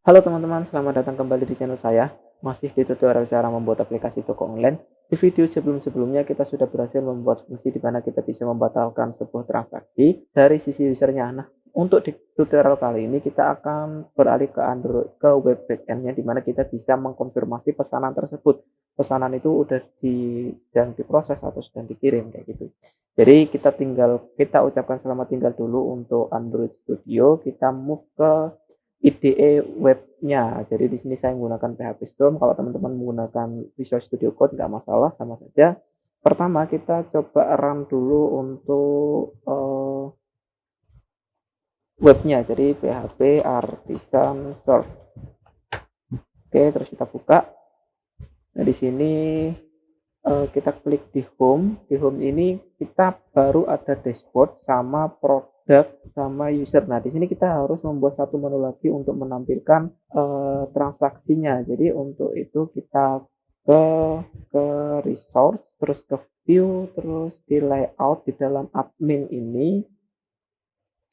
Halo teman-teman, selamat datang kembali di channel saya. Masih di tutorial cara membuat aplikasi toko online. Di video sebelum-sebelumnya kita sudah berhasil membuat fungsi di mana kita bisa membatalkan sebuah transaksi dari sisi usernya. Nah, untuk di tutorial kali ini kita akan beralih ke Android, ke web backend-nya di mana kita bisa mengkonfirmasi pesanan tersebut. Pesanan itu sedang diproses atau sedang dikirim kayak gitu. Jadi kita ucapkan selamat tinggal dulu untuk Android Studio, kita move ke IDE webnya. Jadi di sini saya menggunakan PHP Storm. Kalau teman-teman menggunakan Visual Studio Code nggak masalah, sama saja. Pertama kita coba run dulu untuk webnya. Jadi PHP Artisan Serve. Oke, terus kita buka. Nah di sini kita klik di home. Di home ini kita baru ada dashboard sama produk sama user. Nah, di sini kita harus membuat satu menu lagi untuk menampilkan transaksinya. Jadi untuk itu kita ke ke resource, terus ke view, terus di layout di dalam admin ini.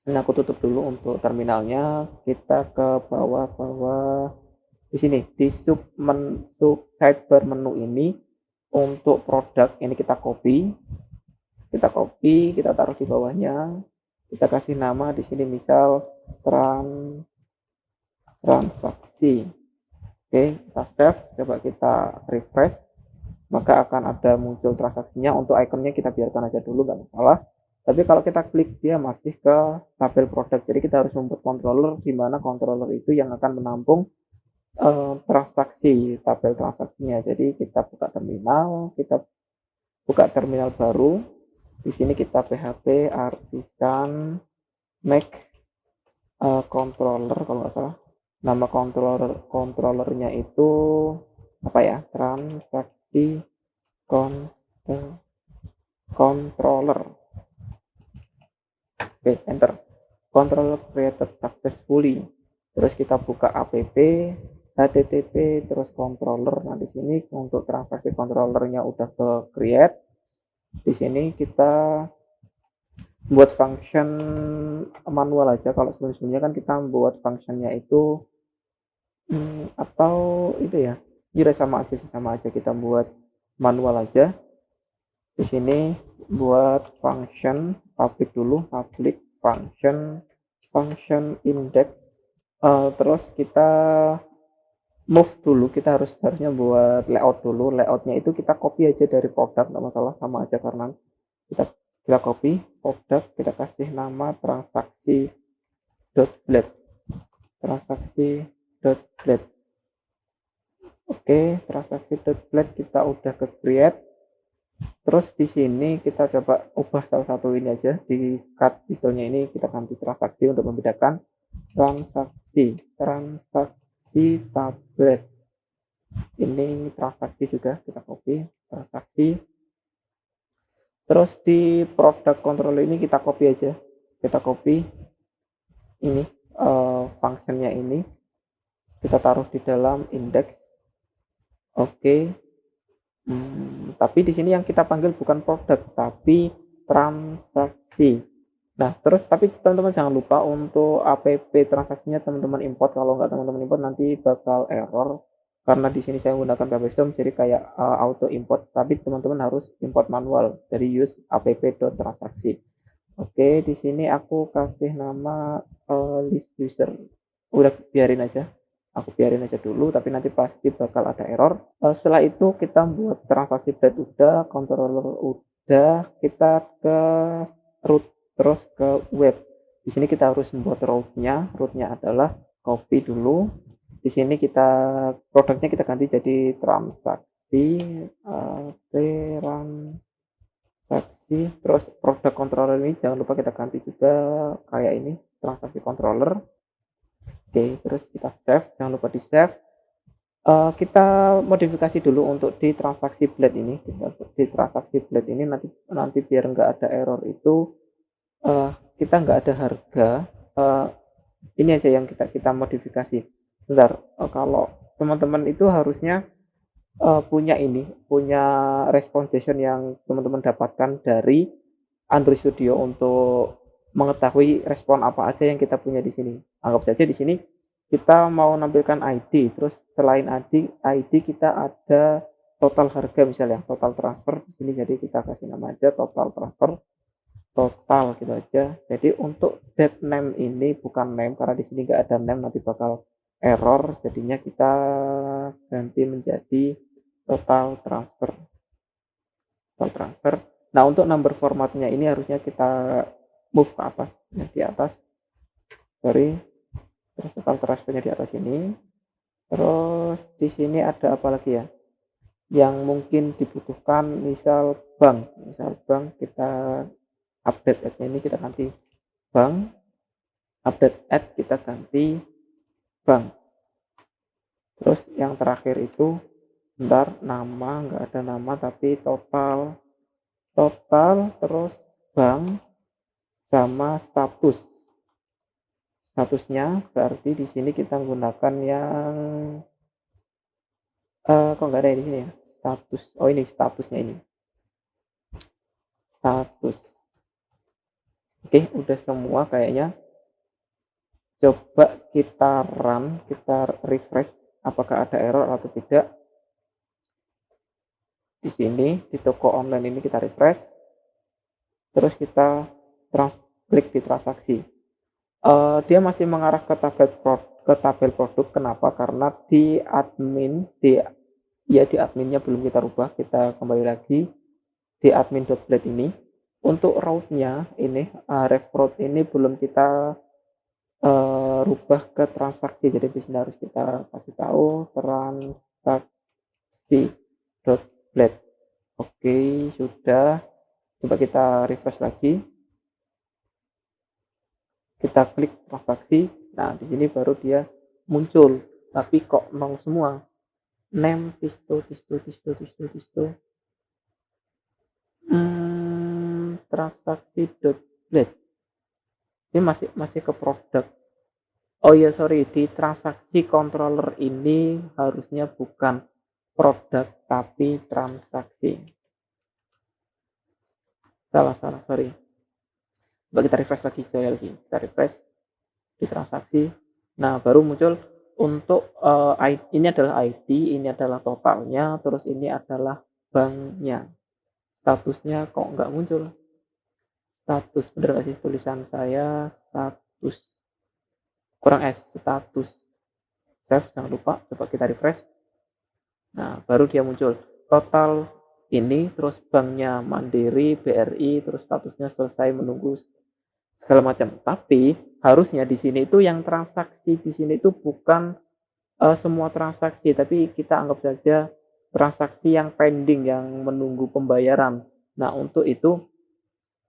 Ini aku tutup dulu untuk terminalnya. Kita ke bawah-bawah di sini di sub sidebar menu ini untuk produk ini kita taruh di bawahnya, kita kasih nama di sini misal transaksi. Oke, kita save, coba kita refresh, maka akan ada muncul transaksinya. Untuk ikonnya kita biarkan aja dulu, nggak masalah. Tapi kalau kita klik dia masih ke tabel produk, jadi kita harus membuat controller di mana controller itu yang akan menampung transaksi, tabel transaksinya. Jadi kita buka terminal baru. Di sini kita PHP Artisan Make controller kalau nggak salah. Nama controllernya itu apa ya? Transaksi controller. Oke, enter. Controller created successfully. Terus kita buka app http terus controller. Nah di sini untuk transaksi controllernya udah ke create. Di sini kita buat function manual aja. Kalau sebelumnya kan kita buat functionnya itu atau itu ya, jadi sama aja kita buat manual aja. Di sini buat function public dulu, public function index. Terus kita move dulu, kita harusnya buat layout dulu. Layoutnya itu kita copy aja dari produk, nggak masalah, sama aja karena kita kita copy produk, kita kasih nama transaksi.blade. Oke, transaksi.blade kita udah ke create. Terus di sini kita coba ubah salah satu ini aja, di cut titelnya ini kita ganti transaksi untuk membedakan transaksi tablet. Ini transaksi juga kita copy transaksi. Terus di produk control ini kita copy aja, kita copy ini functionnya ini, kita taruh di dalam index. Oke. Tapi di sini yang kita panggil bukan produk tapi transaksi. Nah, terus tapi teman-teman jangan lupa untuk app transaksinya teman-teman import. Kalau nggak teman-teman import nanti bakal error karena di sini saya menggunakan PHP Storm jadi kayak auto import. Tapi teman-teman harus import manual dari use app.transaksi. Oke, di sini aku kasih nama list user. Udah biarin aja. Aku biarin aja dulu, tapi nanti pasti bakal ada error. Setelah itu kita buat transaksi blade udah, controller udah, kita ke root terus ke web. Di sini kita harus membuat rootnya. Rootnya adalah copy dulu. Di sini produknya kita ganti jadi transaksi terus produk controller ini jangan lupa kita ganti juga kayak ini, transaksi controller. Oke, terus kita save, jangan lupa di save. Kita modifikasi dulu untuk di transaksi blade ini. Di transaksi blade ini nanti biar nggak ada error itu kita nggak ada harga. Ini aja yang kita modifikasi. Bentar, kalau teman-teman itu harusnya punya response.json yang teman-teman dapatkan dari Android Studio untuk mengetahui respon apa aja yang kita punya di sini. Anggap saja di sini kita mau nampilkan ID, terus selain ID kita ada total harga misalnya, total transfer di sini, jadi kita kasih nama aja total transfer, total gitu aja. Jadi untuk date name ini bukan name karena di sini nggak ada name, nanti bakal error, jadinya kita ganti menjadi total transfer. Nah, untuk number formatnya ini harusnya kita move ke atas, di atas, sorry, terus total transfernya di atas ini. Terus di sini ada apa lagi ya yang mungkin dibutuhkan, misal bank kita update add-nya ini kita ganti bank, update add kita ganti bank. Terus yang terakhir itu bentar, nama nggak ada nama tapi total terus bank sama statusnya, berarti di sini kita menggunakan yang kok nggak ada di sini ya status. Oh, ini statusnya, ini status. Oke, udah semua kayaknya. Coba kita run, kita refresh apakah ada error atau tidak. Di sini di toko online ini kita refresh, terus kita klik di transaksi. Dia masih mengarah ke tabel produk. Kenapa? Karena di adminnya belum kita rubah. Kita kembali lagi di admin.blade ini. Untuk route-nya ini, ref route ini belum kita rubah ke transaksi. Jadi di sini harus kita kasih tahu transaksi.blade. Oke, sudah. Coba kita refresh lagi. Kita klik transaksi. Nah, di sini baru dia muncul. Tapi kok nol semua. Name tisto. Transaksi.blade. Ini masih ke produk. Oh ya, sorry, di transaksi controller ini harusnya bukan produk tapi transaksi. Salah, sorry. Coba kita refresh lagi, kita refresh di transaksi. Nah, baru muncul untuk ini adalah ID, ini adalah totalnya, terus ini adalah banknya. Statusnya kok nggak muncul? Status, bener nggak sih tulisan saya? Status kurang S, status. Save, jangan lupa. Coba kita refresh. Nah, baru dia muncul total ini, terus banknya Mandiri, BRI, terus statusnya selesai menunggu segala macam. Tapi harusnya di sini itu yang transaksi di sini itu bukan semua transaksi, tapi kita anggap saja transaksi yang pending, yang menunggu pembayaran. Nah, untuk itu,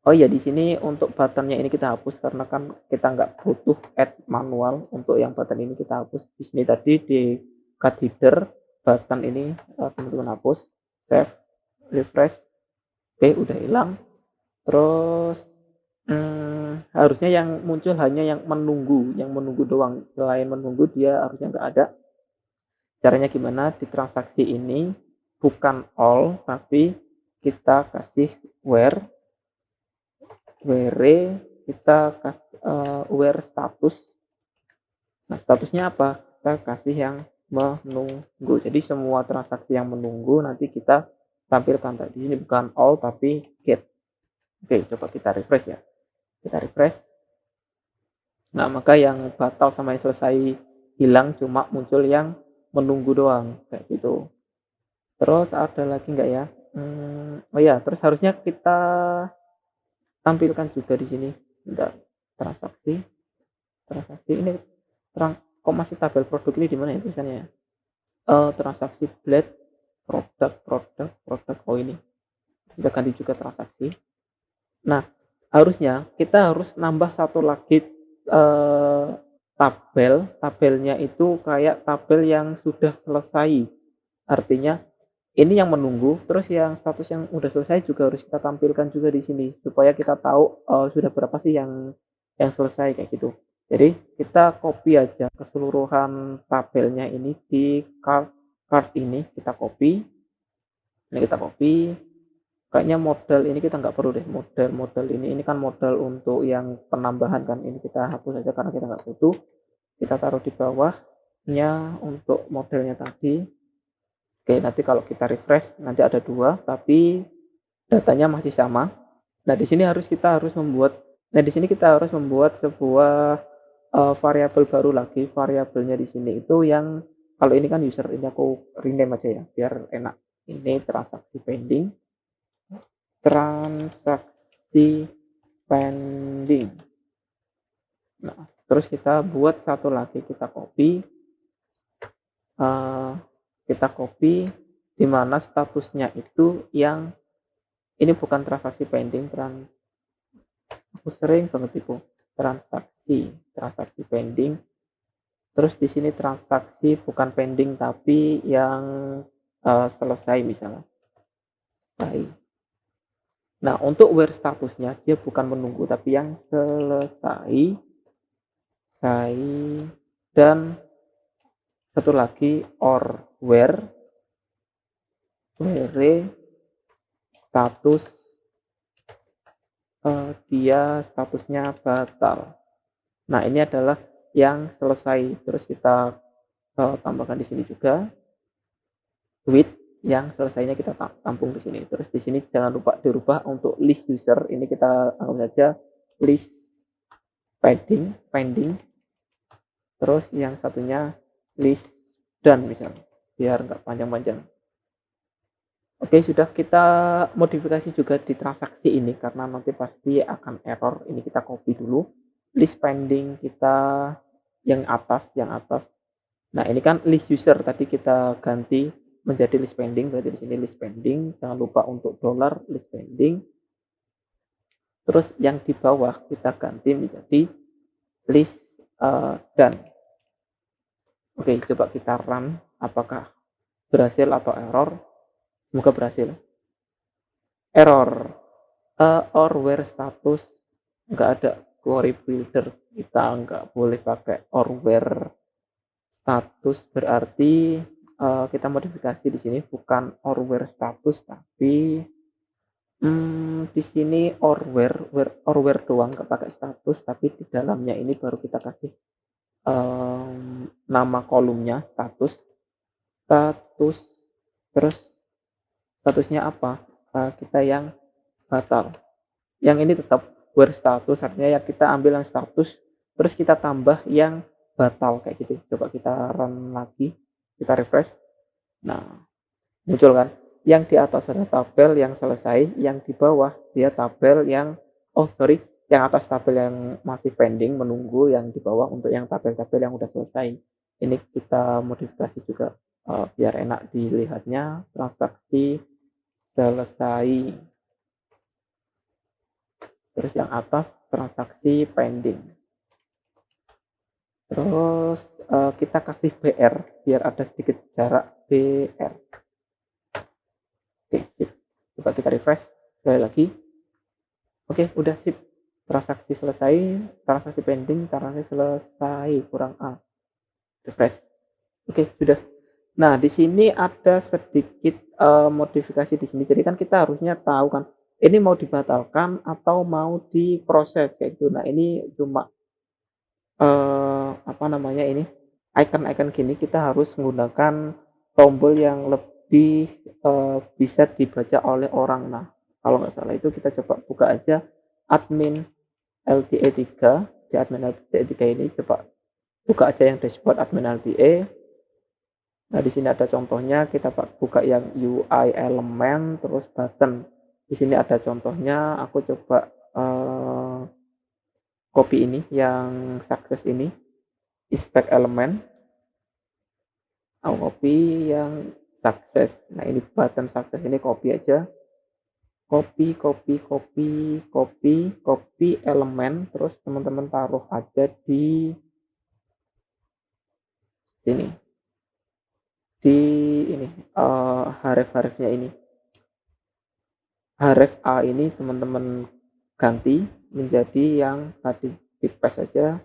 oh iya, di sini untuk buttonnya ini kita hapus karena kan kita nggak butuh add manual. Untuk yang button ini kita hapus. Di sini tadi di cut header button ini teman-teman hapus. Save, refresh. Oke, udah hilang. Terus harusnya yang muncul hanya yang menunggu doang. Selain menunggu dia harusnya nggak ada. Caranya gimana? Di transaksi ini bukan all, tapi kita kasih where kita kasih where status. Nah, statusnya apa? Kita kasih yang menunggu. Jadi semua transaksi yang menunggu nanti kita tampilkan. Tadi ini bukan all tapi get. Oke, coba kita refresh ya. Kita refresh. Nah, maka yang batal sama yang selesai hilang, cuma muncul yang menunggu doang kayak gitu. Terus ada lagi nggak ya? Oh ya, terus harusnya kita tampilkan juga di sini. Bentar, transaksi ini kok masih tabel produk ini di mana ya tulisannya? Transaksi blade produk. Oh, ini kita ganti juga transaksi. Nah, harusnya kita harus nambah satu lagi tabelnya itu kayak tabel yang sudah selesai. Artinya ini yang menunggu, terus yang status yang udah selesai juga harus kita tampilkan juga di sini supaya kita tahu sudah berapa sih yang selesai kayak gitu. Jadi kita copy aja keseluruhan tabelnya ini di card ini, kita copy. Ini kita copy. Kayaknya model ini kita nggak perlu deh, model ini kan model untuk yang penambahan kan, ini kita hapus aja karena kita nggak butuh. kita taruh di bawahnya untuk modelnya tadi. Oke, nanti kalau kita refresh nanti ada 2 tapi datanya masih sama. Nah, di sini kita harus membuat sebuah variabel baru lagi. Variabelnya di sini itu yang kalau ini kan user, ini aku rename aja ya biar enak. Ini transaksi pending. Transaksi pending. Nah, terus kita buat satu lagi, kita copy di mana statusnya itu yang ini bukan transaksi pending, aku sering banget itu transaksi pending. Terus di sini transaksi bukan pending tapi yang selesai misalnya. Selesai. Nah, untuk where statusnya dia bukan menunggu tapi yang selesai. Dan satu lagi or where status dia statusnya batal. Nah, ini adalah yang selesai. Terus kita tambahkan di sini juga with yang selesainya kita tampung di sini. Terus di sini jangan lupa dirubah untuk list user. Ini kita anggap saja list pending. Terus yang satunya list done misalnya, biar nggak panjang-panjang. Oke, sudah kita modifikasi juga di transaksi ini karena nanti pasti akan error. Ini kita copy dulu. List pending kita yang atas. Nah, ini kan list user tadi kita ganti menjadi list pending, berarti di sini list pending. Jangan lupa untuk dollar list pending. Terus yang di bawah kita ganti menjadi list done. Oke, coba kita run apakah berhasil atau error. Semoga berhasil. Error or where status nggak ada query builder, kita nggak boleh pakai or where status, berarti kita modifikasi di sini bukan or where status tapi di sini or where doang, nggak pakai status, tapi di dalamnya ini baru kita kasih nama kolomnya status. Terus statusnya apa? Kita yang batal. Yang ini tetap where status, artinya ya kita ambil yang status terus kita tambah yang batal kayak gitu. Coba kita run lagi, kita refresh. Nah, muncul kan? Yang di atas ada tabel yang selesai, yang di bawah dia tabel yang yang atas tabel yang masih pending menunggu, yang di bawah untuk yang tabel-tabel yang udah selesai. Ini kita modifikasi juga biar enak dilihatnya. Transaksi selesai. Terus yang atas transaksi pending. Terus kita kasih BR biar ada sedikit jarak BR. Oke, sip. Coba kita refresh sekali lagi. Oke, udah sip. Transaksi selesai, transaksi pending, transaksi selesai, kurang A. Refresh. Oke, sudah. Nah, di sini ada sedikit modifikasi di sini. Jadi kan kita harusnya tahu kan ini mau dibatalkan atau mau diproses kayak gitu. Nah, ini cuma ini icon-icon gini kita harus menggunakan tombol yang lebih bisa dibaca oleh orang. Nah, kalau nggak salah itu kita coba buka aja admin LTE 3. Di admin LTE 3 ini coba buka aja yang dashboard admin LTE. Nah, di sini ada contohnya, kita buka yang UI elemen terus button. Di sini ada contohnya, aku coba copy ini yang sukses ini, inspect element. Aku copy yang sukses. Nah, ini button sukses ini copy aja. Copy elemen, terus teman-teman taruh aja di sini. Di ini href-hrefnya ini. Href A ini teman-teman ganti menjadi yang tadi, di paste aja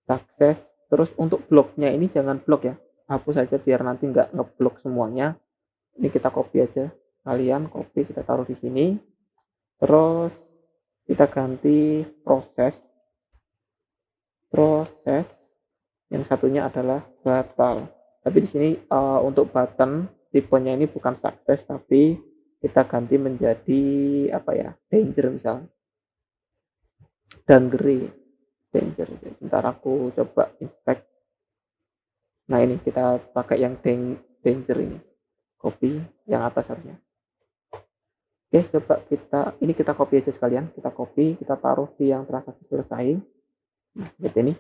sukses. Terus untuk bloknya ini jangan blok ya, hapus aja biar nanti nggak ngeblok semuanya. Ini kita copy aja, kalian copy, kita taruh di sini. Terus kita ganti proses yang satunya adalah batal. Tapi di sini untuk button tipenya ini bukan success, tapi kita ganti menjadi apa ya, danger misalnya, danger, danger. Sebentar aku coba inspect. Nah ini kita pakai yang danger ini, copy yang atas harusnya. Oke, coba ini kita copy aja sekalian, kita copy, kita taruh di yang transaksi selesai. Nah, seperti ini.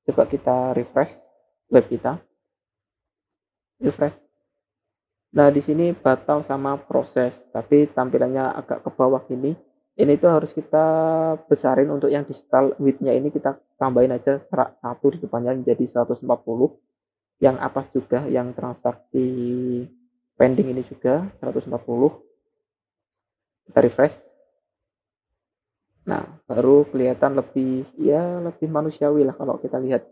Coba kita refresh web kita, refresh. Nah, di sini batal sama proses, tapi tampilannya agak ke bawah gini. Ini tuh harus kita besarin untuk yang distal width-nya ini kita tambahin aja 1 di depannya menjadi 140. Yang atas juga yang transaksi pending ini juga 140. Kita refresh. Nah, baru kelihatan lebih manusiawi lah kalau kita lihat.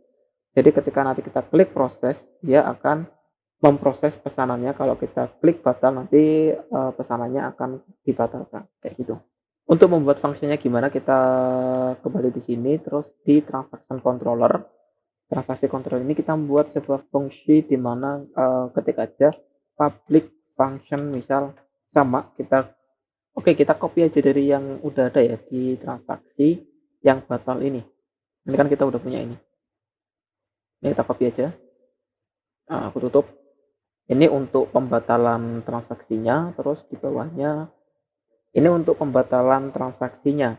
Jadi ketika nanti kita klik proses, dia akan memproses pesanannya. Kalau kita klik batal, nanti pesanannya akan dibatalkan kayak gitu. Untuk membuat fungsinya gimana, kita kembali di sini, terus di transaction controller. Transaksi controller ini kita membuat sebuah fungsi di mana ketik aja public function, misal sama kita copy aja dari yang udah ada ya di transaksi yang batal ini. Ini kan kita udah punya ini. Ini kita copy aja. Nah, aku tutup. Ini untuk pembatalan transaksinya, terus di bawahnya ini untuk pembatalan transaksinya.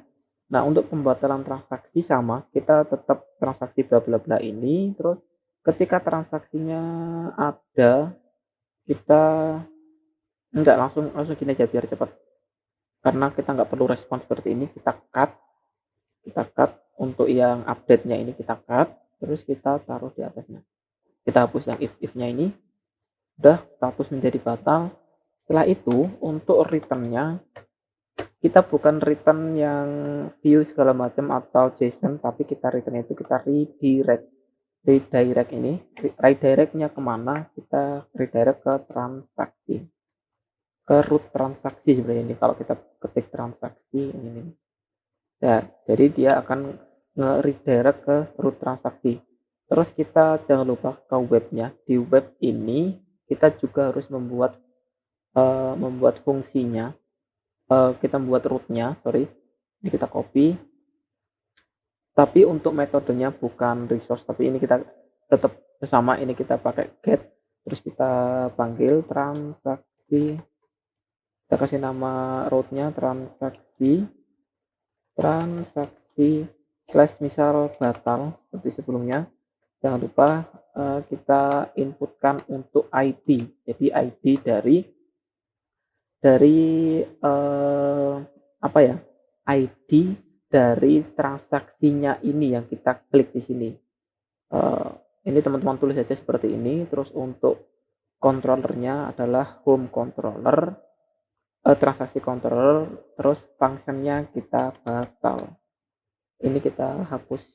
Nah, untuk pembatalan transaksi sama, kita tetap transaksi bla bla bla ini, terus ketika transaksinya ada, kita enggak langsung gini aja biar cepat. Karena kita nggak perlu respon seperti ini, kita cut untuk yang update-nya ini kita cut, terus kita taruh di atasnya. Kita hapus yang if-nya ini, udah status menjadi batal. Setelah itu untuk return-nya kita bukan return yang view segala macam atau JSON, tapi kita return itu kita redirect ini. Redirect-nya kemana? Kita redirect ke transaksi, ke root transaksi sebenarnya ini. Kalau kita ketik transaksi ini, ya, jadi dia akan nge-redirect ke root transaksi. Terus kita jangan lupa ke webnya. Di web ini kita juga harus membuat fungsinya. Kita membuat rootnya, ini kita copy. Tapi untuk metodenya bukan resource, tapi ini kita tetap sama, ini kita pakai get, terus kita panggil transaksi, kita kasih nama rootnya transaksi slash misal batal seperti sebelumnya. Jangan lupa kita inputkan untuk ID, jadi ID dari apa ya, ID dari transaksinya ini yang kita klik di sini. Ini teman-teman tulis aja seperti ini. Terus untuk controllernya adalah home controller, transaksi controller, terus functionnya kita batal. Ini kita hapus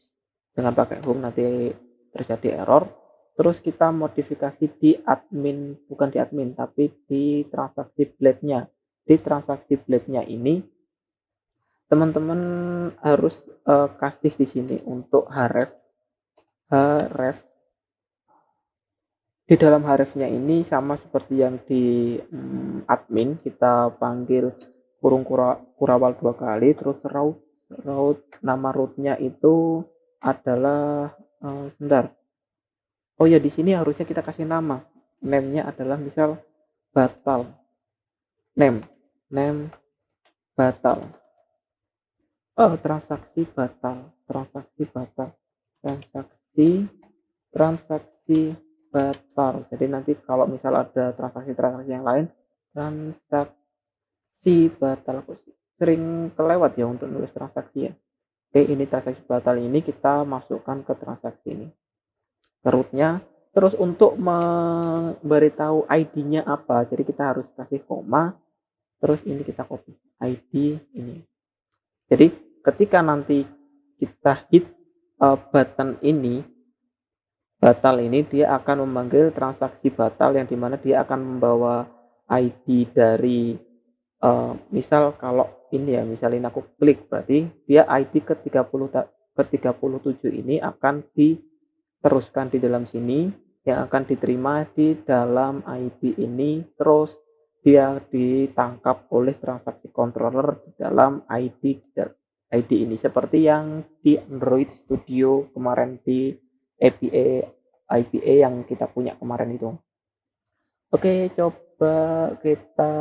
dengan pakai home, nanti terjadi error. Terus kita modifikasi di admin, bukan di admin, tapi di transaksi blade-nya. Di transaksi blade-nya ini teman-teman harus kasih di sini untuk href. Di dalam href-nya ini sama seperti yang di admin, kita panggil kurung kurawal 2 kali, terus root nama rootnya itu adalah sebentar. Oh ya, di sini harusnya kita kasih nama. Name-nya adalah misal batal. Name batal. Oh, transaksi batal. Jadi nanti kalau misal ada transaksi yang lain, transaksi batal. Aku sering kelewat ya untuk nulis transaksi ya. Oke, ini transaksi batal ini kita masukkan ke transaksi ini. Rootnya. Terus untuk memberitahu ID-nya apa, jadi kita harus kasih koma, terus ini kita copy ID ini. Jadi ketika nanti kita hit button ini, batal ini, dia akan memanggil transaksi batal yang dimana dia akan membawa ID dari misal kalau ini ya, misalnya aku klik, berarti dia ID ke 37 ini akan teruskan di dalam sini, yang akan diterima di dalam ID ini, terus dia ditangkap oleh transaksi controller di dalam ID ini, seperti yang di Android Studio kemarin di APA yang kita punya kemarin itu. Oke, coba kita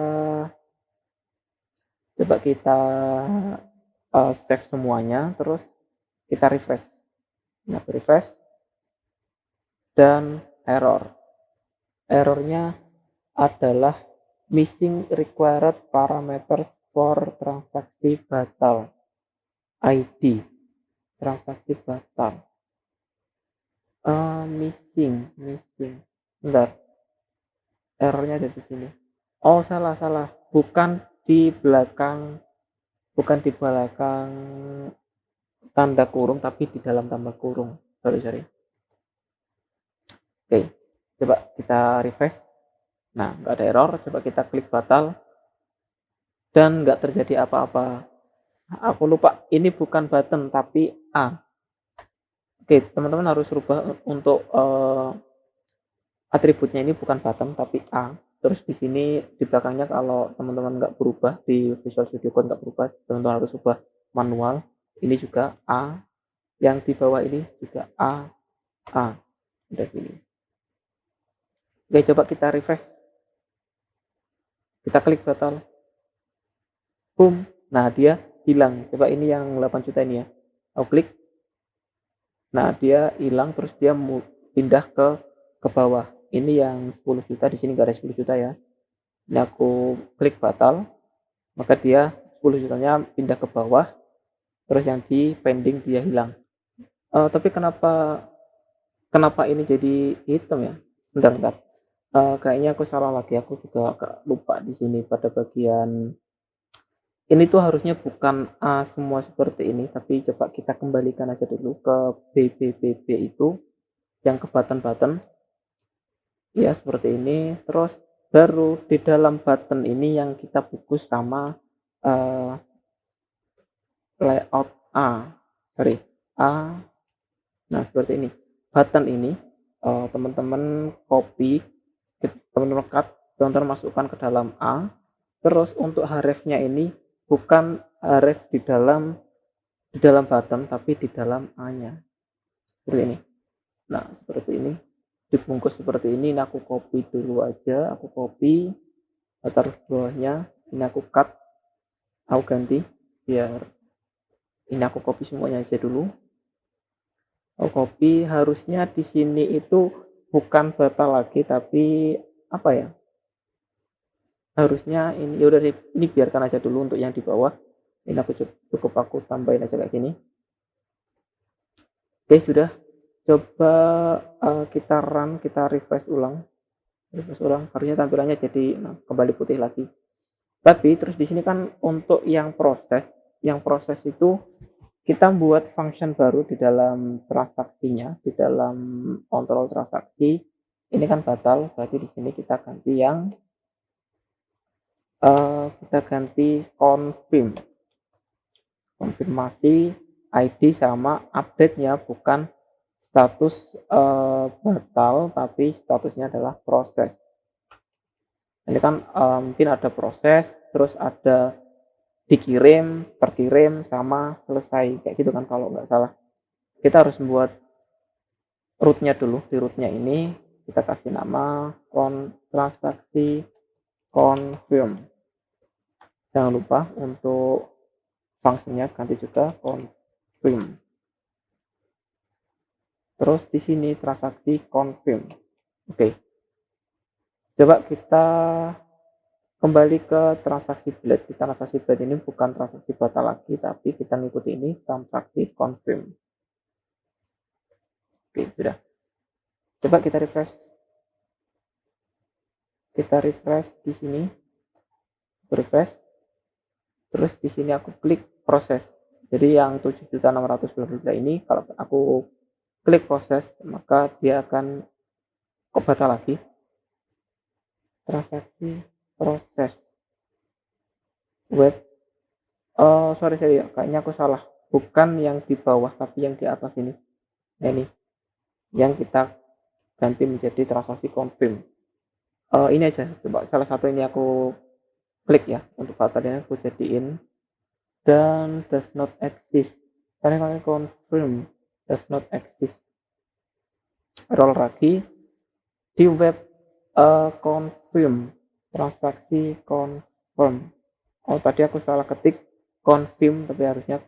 save semuanya, terus kita refresh. Nah, refresh dan errornya adalah missing required parameters for transaksi batal. ID transaksi batal. Missing. Bentar. Errornya ada di sini. Oh, salah. Bukan di belakang tanda kurung, tapi di dalam tanda kurung. Sorry. Oke, coba kita refresh. Nah, nggak ada error. Coba kita klik batal dan nggak terjadi apa-apa. Aku lupa, ini bukan button tapi A. Oke, teman-teman harus rubah untuk atributnya, ini bukan button tapi A. Terus di sini di belakangnya kalau teman-teman nggak berubah, di Visual Studio Code nggak berubah, teman-teman harus ubah manual. Ini juga A. Yang di bawah ini juga A. Udah gini. Oke, coba kita refresh. Kita klik batal. Boom. Nah, dia hilang. Coba ini yang 8 juta ini ya. Aku klik. Nah, dia hilang, terus dia pindah ke bawah. Ini yang 10 juta, di sini nggak ada 10 juta ya. Ini aku klik batal, maka dia 10 jutanya pindah ke bawah, terus yang di pending dia hilang. Tapi kenapa ini jadi hitam ya? Bentar. Kayaknya aku salah lagi, aku juga agak lupa di sini pada bagian ini tuh harusnya bukan A semua seperti ini, tapi coba kita kembalikan aja dulu ke BB itu yang ke button ya, seperti ini. Terus baru di dalam button ini yang kita bungkus sama layout A. Nah, seperti ini. Button ini teman-teman copy, teman-teman cut, teman-teman masukkan ke dalam A. Terus untuk href-nya ini bukan href di dalam button, tapi di dalam A-nya. Seperti ini. Nah, seperti ini. Dibungkus seperti ini. Ini aku copy dulu aja. Aku copy, taruh bawahnya. Ini aku cut. Aku ganti biar ini aku copy semuanya aja dulu. Aku copy, harusnya di sini itu bukan batal lagi, tapi apa ya? Harusnya ini ya udah, ini biarkan aja dulu untuk yang di bawah. Ini aku cukup tambahin aja kayak gini. Oke, sudah. Coba kita run, kita refresh ulang. Harusnya tampilannya jadi kembali putih lagi. Tapi terus di sini kan untuk yang proses itu kita buat function baru di dalam transaksinya, di dalam kontrol transaksi. Ini kan batal, berarti di sini kita ganti yang konfirmasi ID sama update-nya, bukan status batal, tapi statusnya adalah proses. Ini kan mungkin ada proses, terus ada dikirim, terkirim, sama selesai, kayak gitu kan kalau nggak salah. Kita harus membuat rootnya dulu. Di rootnya ini kita kasih nama transaksi confirm. Jangan lupa untuk fungsinya ganti juga confirm. Terus di sini transaksi confirm. Oke. Coba kita kembali ke transaksi blade. Di transaksi blade ini bukan transaksi batal lagi, tapi kita ngikuti ini transaksi confirm. Oke, sudah. Coba kita refresh. Kita refresh di sini. Refresh. Terus di sini aku klik proses. Jadi yang 7.690 ini kalau aku klik proses, maka dia akan kok batal lagi. Transaksi proses web. Sorry ya, kayaknya aku salah. Bukan yang di bawah, tapi yang di atas ini. Nah, ini yang kita ganti menjadi transaksi confirm. Ini aja, coba salah satu ini aku klik ya, untuk batalnya aku jadiin dan does not exist. Karena confirm does not exist. Roll lagi di web confirm transaksi confirm. Oh tadi aku salah ketik confirm tapi harusnya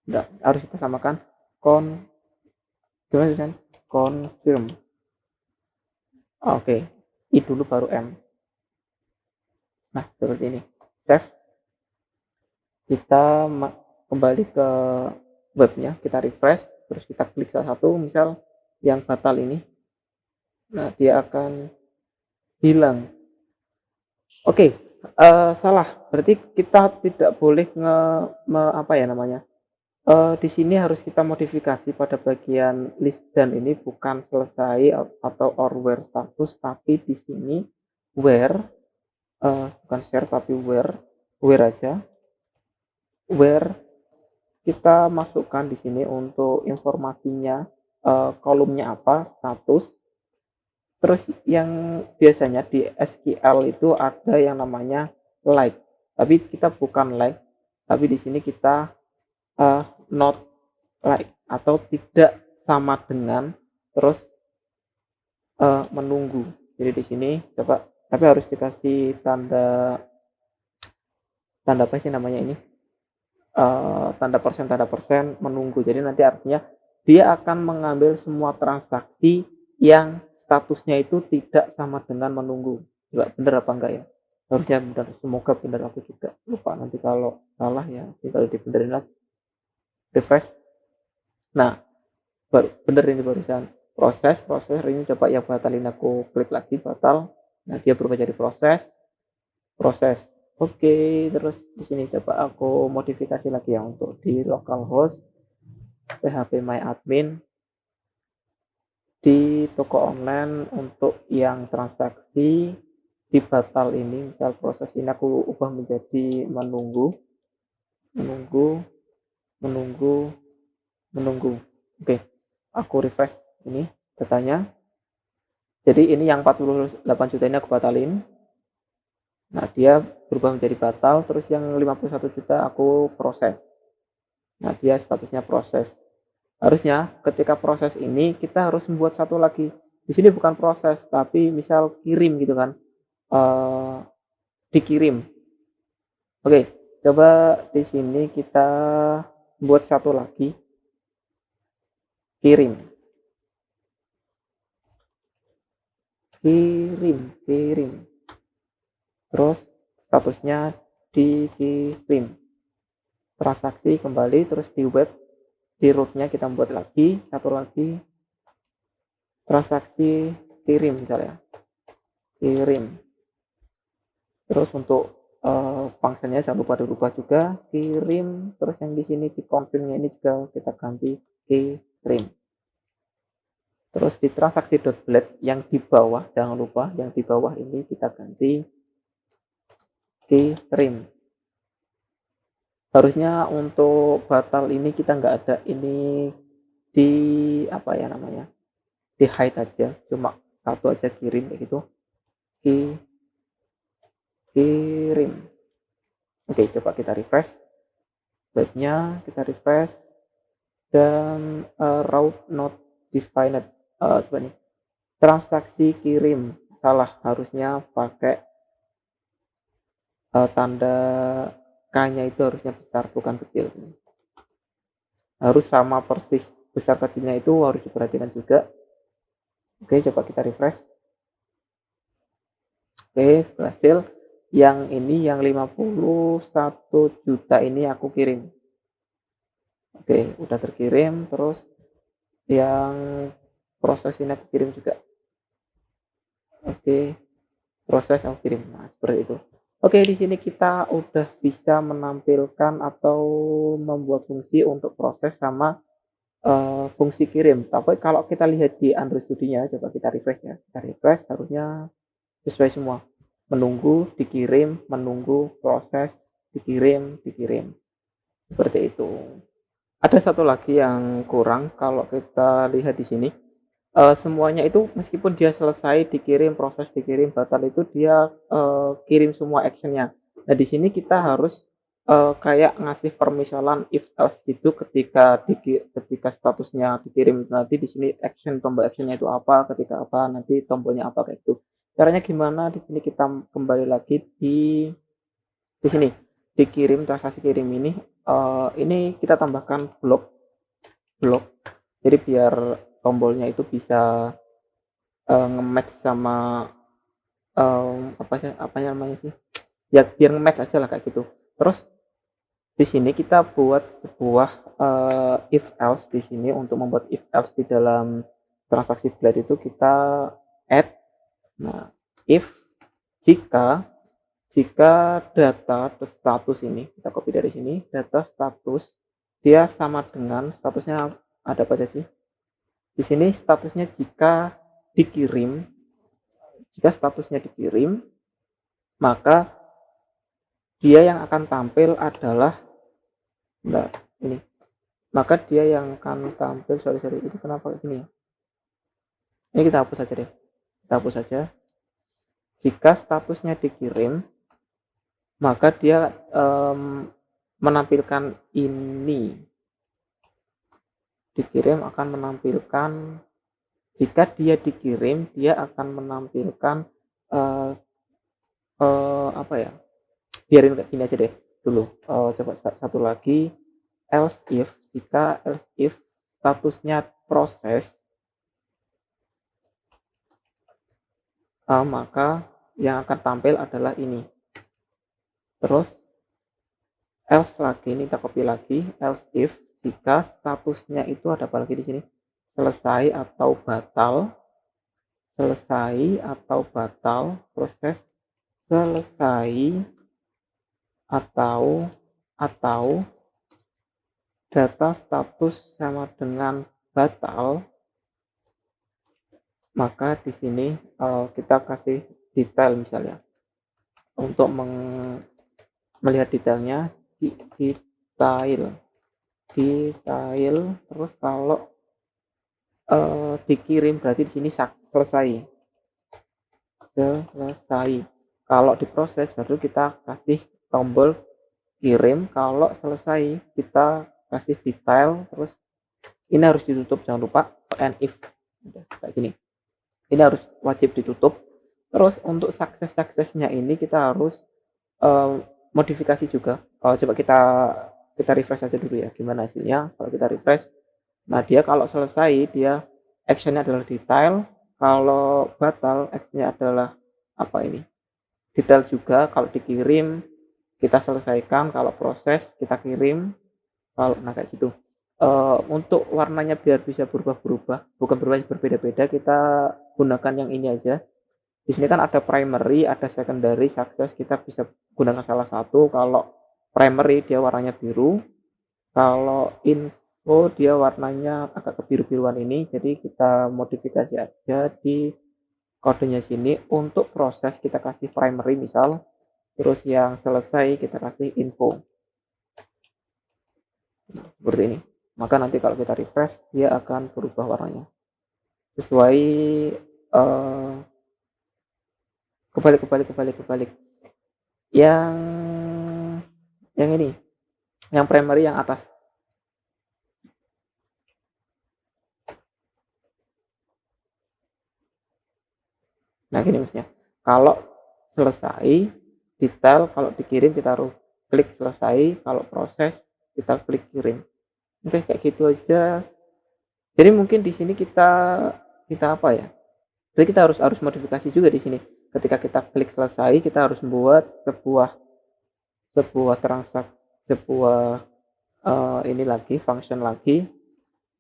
enggak, harus kita samakan gimana kan confirm. Oke, I dulu baru M. Nah seperti ini, save. Kita kembali ke webnya, kita refresh, terus kita klik salah satu, misal yang batal ini. Nah dia akan hilang. Oke, salah. Berarti kita tidak boleh apa ya namanya? Di sini harus kita modifikasi pada bagian list dan ini bukan selesai atau or where status, tapi di sini where, bukan share tapi where aja. Where kita masukkan di sini untuk informasinya, kolomnya apa, status. Terus yang biasanya di SQL itu ada yang namanya like, tapi kita bukan like, tapi di sini kita not like atau tidak sama dengan, terus menunggu. Jadi di sini coba, tapi harus dikasih tanda apa sih namanya ini? Tanda persen menunggu. Jadi nanti artinya dia akan mengambil semua transaksi yang statusnya itu tidak sama dengan menunggu. Enggak benar apa enggak ya? Harusnya benar, semoga benar, aku juga lupa, nanti kalau salah ya tinggal dibenerin lagi. Refresh. Nah, bener ini barusan. Proses ini coba ya batalin, aku klik lagi batal. Nah, dia berubah jadi proses. Oke, terus di sini coba aku modifikasi lagi ya untuk di localhost phpMyAdmin di toko online untuk yang transaksi di batal ini, misal proses ini aku ubah menjadi menunggu. Oke, aku refresh ini datanya. Jadi ini yang 48 juta ini aku batalin. Nah, dia berubah menjadi batal, terus yang 51 juta aku proses. Nah, dia statusnya proses. Harusnya ketika proses ini kita harus membuat satu lagi. Di sini bukan proses, tapi misal kirim gitu kan. Dikirim. Oke, coba di sini kita buat satu lagi. Kirim. Terus statusnya dikirim. Transaksi kembali, terus di web, di rootnya kita buat lagi satu lagi, transaksi kirim misalnya, kirim. Terus untuk fungsinya jangan lupa dirubah juga, kirim. Terus yang di sini di confirmnya ini juga kita ganti kirim. Terus di transaksi.blade yang di bawah, jangan lupa yang di bawah ini kita ganti kirim. Harusnya untuk batal ini kita nggak ada ini di apa ya namanya, di hide aja, cuma satu aja kirim kayak gitu, kirim. Oke, coba kita refresh webnya, kita refresh dan route not defined. Coba nih, transaksi kirim salah, harusnya pakai tanda K-nya itu harusnya besar bukan kecil, harus sama persis, besar kecilnya itu harus diperhatikan juga. Oke, coba kita refresh. Oke, berhasil. Yang ini yang 51 juta ini aku kirim. Oke, udah terkirim. Terus yang proses ini aku kirim juga. Oke, proses aku kirim. Nah, seperti itu. Oke, di sini kita udah bisa menampilkan atau membuat fungsi untuk proses sama fungsi kirim. Tapi kalau kita lihat di Android Studio-nya, coba kita refresh ya. Kita refresh, harusnya sesuai semua. Menunggu, dikirim, menunggu, proses, dikirim. Seperti itu. Ada satu lagi yang kurang kalau kita lihat di sini, semuanya itu meskipun dia selesai dikirim, proses dikirim, batal itu dia, kirim semua actionnya. Nah, di sini kita harus, kayak ngasih permisalan if else gitu ketika statusnya dikirim nanti di sini tombol actionnya itu apa, ketika apa, nanti tombolnya apa, kayak gitu. Caranya gimana? Di sini kita kembali lagi di sini, dikirim transaksi kirim ini kita tambahkan blok blok. Jadi biar tombolnya itu bisa, nge-match sama, apa namanya sih, ya biar nge-match aja lah kayak gitu. Terus di sini kita buat sebuah, if else di sini untuk membuat if else di dalam transaksi Blade itu kita add, nah, if jika jika data status ini, kita copy dari sini, data status dia sama dengan statusnya ada apa aja sih? Di sini statusnya dikirim, jika statusnya dikirim, maka dia yang akan tampil adalah enggak, ini. Maka dia yang akan tampil, sorry, itu kenapa gini ya? Ini kita hapus saja deh. Kita hapus saja. Jika statusnya dikirim, maka dia menampilkan ini. Dikirim akan menampilkan, jika dia dikirim, dia akan menampilkan apa ya? Biarin kayak gini aja deh dulu. Coba satu lagi, else if statusnya proses, maka yang akan tampil adalah ini. Terus else lagi, ini kita copy lagi, else if jika statusnya itu ada apa lagi di sini? Selesai atau batal, proses selesai atau data status sama dengan batal, maka di sini kita kasih detail misalnya. Untuk melihat detailnya, detail. Terus kalau dikirim berarti di sini selesai. Kalau diproses baru kita kasih tombol kirim. Kalau selesai kita kasih detail. Terus ini harus ditutup, jangan lupa and if. Udah kayak gini. Ini harus wajib ditutup. Terus untuk suksesnya ini kita harus modifikasi juga. Coba kita refresh aja dulu ya, gimana hasilnya kalau kita refresh. Nah, dia kalau selesai dia actionnya adalah detail, kalau batal actionnya adalah apa ini, detail juga. Kalau dikirim kita selesaikan, kalau proses kita kirim, kalau nah kayak gitu. Untuk warnanya biar bisa berubah-berubah, bukan berbeda-beda, kita gunakan yang ini aja. Di sini kan ada primary, ada secondary, success, kita bisa gunakan salah satu. Kalau primary dia warnanya biru, kalau info dia warnanya agak kebiru-biruan ini, jadi kita modifikasi aja di kodenya sini. Untuk proses kita kasih primary misal, terus yang selesai kita kasih info. Seperti ini. Maka nanti kalau kita refresh dia akan berubah warnanya. Sesuai kebalik. Yang ini, yang primary yang atas. Nah, gini maksudnya. Kalau selesai, detail, kalau dikirim kita harus klik selesai, kalau proses kita klik kirim. Oke, kayak gitu aja. Jadi mungkin di sini kita apa ya? Jadi kita harus modifikasi juga di sini. Ketika kita klik selesai, kita harus membuat sebuah transaksi, ini lagi function lagi.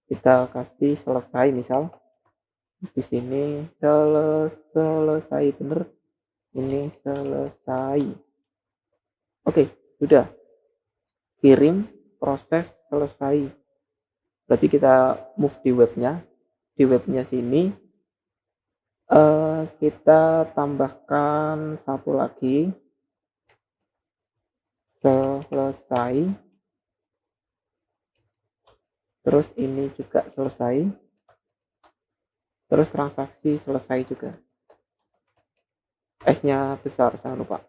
Kita kasih selesai misal. Di sini selesai, bener. Ini selesai. Oke, sudah. Kirim, proses, selesai. Berarti kita move di webnya. Di webnya sini kita tambahkan satu lagi, selesai. Terus ini juga selesai. Terus transaksi selesai juga. S-nya besar, jangan lupa.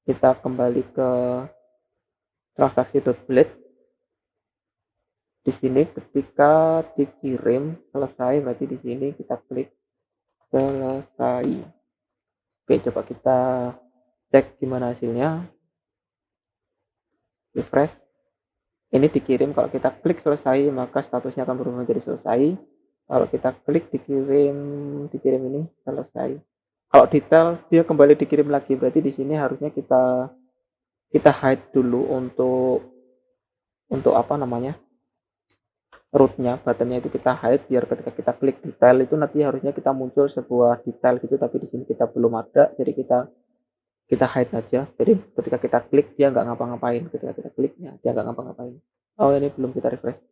Kita kembali ke transaksi.blade. Di sini ketika dikirim selesai, berarti di sini kita klik selesai. Oke, coba kita cek gimana hasilnya. Refresh. Ini dikirim, kalau kita klik selesai maka statusnya akan berubah menjadi selesai. Kalau kita klik dikirim ini selesai. Kalau detail dia kembali dikirim lagi, berarti di sini harusnya kita hide dulu untuk apa namanya, rootnya, buttonnya itu kita hide, biar ketika kita klik detail itu nanti harusnya kita muncul sebuah detail gitu, tapi di sini kita belum ada, jadi kita hide aja. Jadi ketika kita klik dia nggak ngapa-ngapain, ketika kita kliknya dia nggak ngapa-ngapain. Oh, ini belum kita refresh.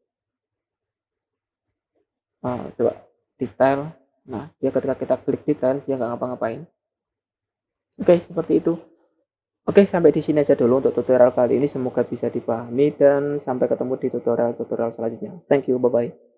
Nah, coba detail. Nah, dia ketika kita klik detail dia nggak ngapa-ngapain. Oke, seperti itu. Oke, sampai di sini aja dulu untuk tutorial kali ini. Semoga bisa dipahami dan sampai ketemu di tutorial-tutorial selanjutnya. Thank you, bye-bye.